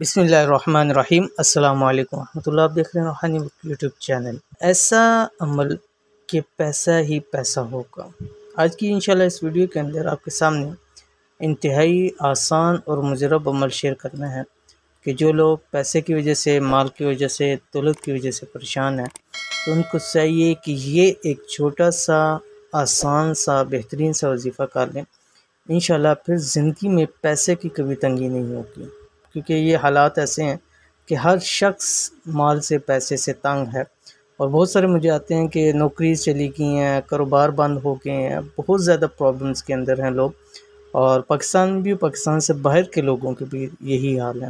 بسم اللہ الرحمن الرحیم۔ السلام علیکم ورحمۃ اللہ۔ آپ دیکھ رہے ہیں روحانی یوٹیوب چینل۔ ایسا عمل کہ پیسہ ہی پیسہ ہوگا۔ آج کی انشاءاللہ اس ویڈیو کے اندر آپ کے سامنے انتہائی آسان اور مجرب عمل شیئر کرنا ہے کہ جو لوگ پیسے کی وجہ سے، مال کی وجہ سے، دولت کی وجہ سے پریشان ہیں، تو ان کو چاہیے کہ یہ ایک چھوٹا سا آسان سا بہترین سا وظیفہ کر لیں۔ انشاءاللہ پھر زندگی میں پیسے کی کبھی تنگی نہیں ہوگی، کیونکہ یہ حالات ایسے ہیں کہ ہر شخص مال سے، پیسے سے تنگ ہے، اور بہت سارے مجھے آتے ہیں کہ نوکری چلی گئی ہیں، کاروبار بند ہو گئے ہیں، بہت زیادہ پرابلمس کے اندر ہیں لوگ، اور پاکستان سے باہر کے لوگوں کے بھی یہی حال ہے۔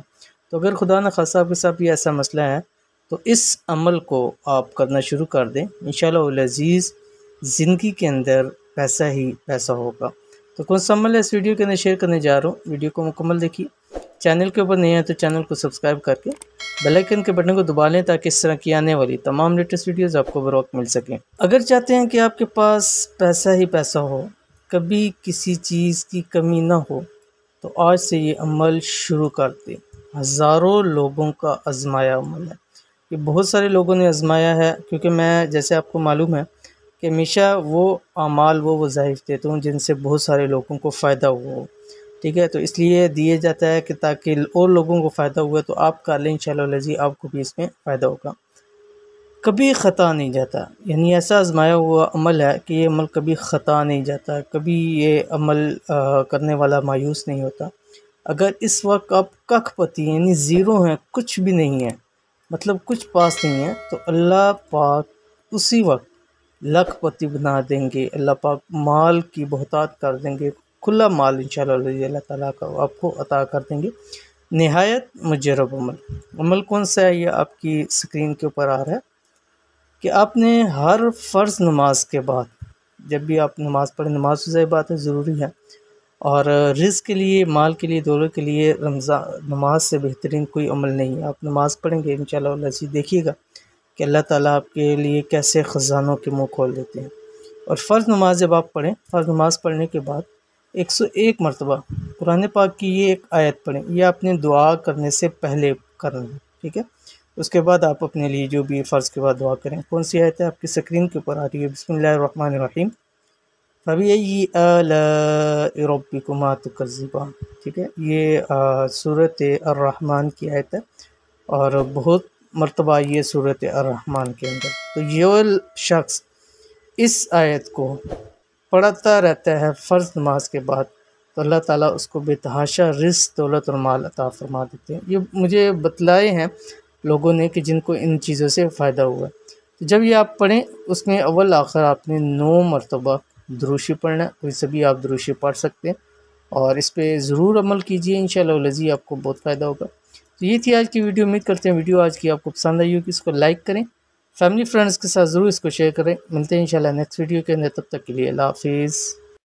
تو اگر خدا نخواستہ آپ کے ساتھ یہ ایسا مسئلہ ہے تو اس عمل کو آپ کرنا شروع کر دیں، انشاءاللہ العزیز زندگی کے اندر پیسہ ہی پیسہ ہوگا۔ تو کون سا عمل ہے اس ویڈیو کے اندر شیئر کرنے جا رہا ہوں، ویڈیو کو مکمل دیکھیے۔ چینل کے اوپر نہیں ہے تو چینل کو سبسکرائب کر کے بیل آئیکن کے بٹن کو دبا لیں تاکہ اس طرح کی آنے والی تمام لیٹسٹ ویڈیوز آپ کو بر وقت مل سکیں۔ اگر چاہتے ہیں کہ آپ کے پاس پیسہ ہی پیسہ ہو، کبھی کسی چیز کی کمی نہ ہو، تو آج سے یہ عمل شروع کر دیں۔ ہزاروں لوگوں کا آزمایا عمل ہے، یہ بہت سارے لوگوں نے آزمایا ہے، کیونکہ میں جیسے آپ کو معلوم ہے کہ ہمیشہ وہ اعمال وہ وظائف دیتا ہوں جن سے بہت سارے لوگوں کو فائدہ ہوا ہو، ٹھیک ہے؟ تو اس لیے دیے جاتا ہے کہ تاکہ اور لوگوں کو فائدہ ہوا، تو آپ کر لیں انشاءاللہ العزیز آپ کو بھی اس میں فائدہ ہوگا۔ کبھی خطا نہیں جاتا، یعنی ایسا آزمایا ہوا عمل ہے کہ یہ عمل کبھی خطا نہیں جاتا، کبھی یہ عمل کرنے والا مایوس نہیں ہوتا۔ اگر اس وقت آپ ککھ پتی یعنی زیرو ہیں، کچھ بھی نہیں ہے، مطلب کچھ پاس نہیں ہے، تو اللہ پاک اسی وقت لاکھ پتی بنا دیں گے، اللہ پاک مال کی بہتات کر دیں گے، کھلا مال انشاءاللہ اللہ تعالیٰ کا آپ کو عطا کر دیں گے۔ نہایت مجرب عمل کون سا ہے؟ یہ آپ کی اسکرین کے اوپر آ رہا ہے کہ آپ نے ہر فرض نماز کے بعد، جب بھی آپ نماز پڑھیں، نماز ظاہر بات ہے ضروری ہے، اور رزق کے لیے، مال کے لیے، دولت کے لیے نماز سے بہترین کوئی عمل نہیں ہے۔ آپ نماز پڑھیں گے انشاءاللہ العزیز، دیکھیے گا کہ اللہ تعالیٰ آپ کے لیے کیسے خزانوں کے منہ کھول دیتے ہیں۔ اور فرض نماز جب آپ پڑھیں، فرض نماز پڑھنے کے بعد 101 مرتبہ قرآن پاک کی یہ ایک آیت پڑھیں، یہ آپ نے دعا کرنے سے پہلے کرنا ہے، ٹھیک ہے؟ اس کے بعد آپ اپنے لیے جو بھی فرض کے بعد دعا کریں۔ کون سی آیت ہے؟ آپ کی سکرین کے اوپر آ رہی ہے، بسم اللہ الرحمن الرحیم، فَبِأَيِّ آلَاءِ رَبِّكُمَا تُكَذِّبَانِ، ٹھیک ہے؟ یہ سورۃ الرحمن کی آیت ہے، اور بہت مرتبہ یہ سورۃ الرحمن کے اندر، تو یہ شخص اس آیت کو پڑھتا رہتا ہے فرض نماز کے بعد، تو اللہ تعالیٰ اس کو بے تحاشا رزق، دولت اور مال عطا فرما دیتے ہیں۔ یہ مجھے بتلائے ہیں لوگوں نے کہ جن کو ان چیزوں سے فائدہ ہوا ہے۔ تو جب یہ آپ پڑھیں، اس میں اول آخر آپ نے 9 مرتبہ دروشی پڑھنا ہے، کوئی سے بھی آپ دروشی پڑھ سکتے ہیں، اور اس پہ ضرور عمل کیجئے، انشاءاللہ العزیز آپ کو بہت فائدہ ہوگا۔ تو یہ تھی آج کی ویڈیو، امید کرتے ہیں ویڈیو آج کی آپ کو پسند آئی ہوگی، اس کو لائک کریں، فیملی فرینڈز کے ساتھ ضرور اس کو شیئر کریں۔ ملتے ہیں انشاءاللہ نیکسٹ ویڈیو کے اندر، تب تک کے لیے اللہ حافظ۔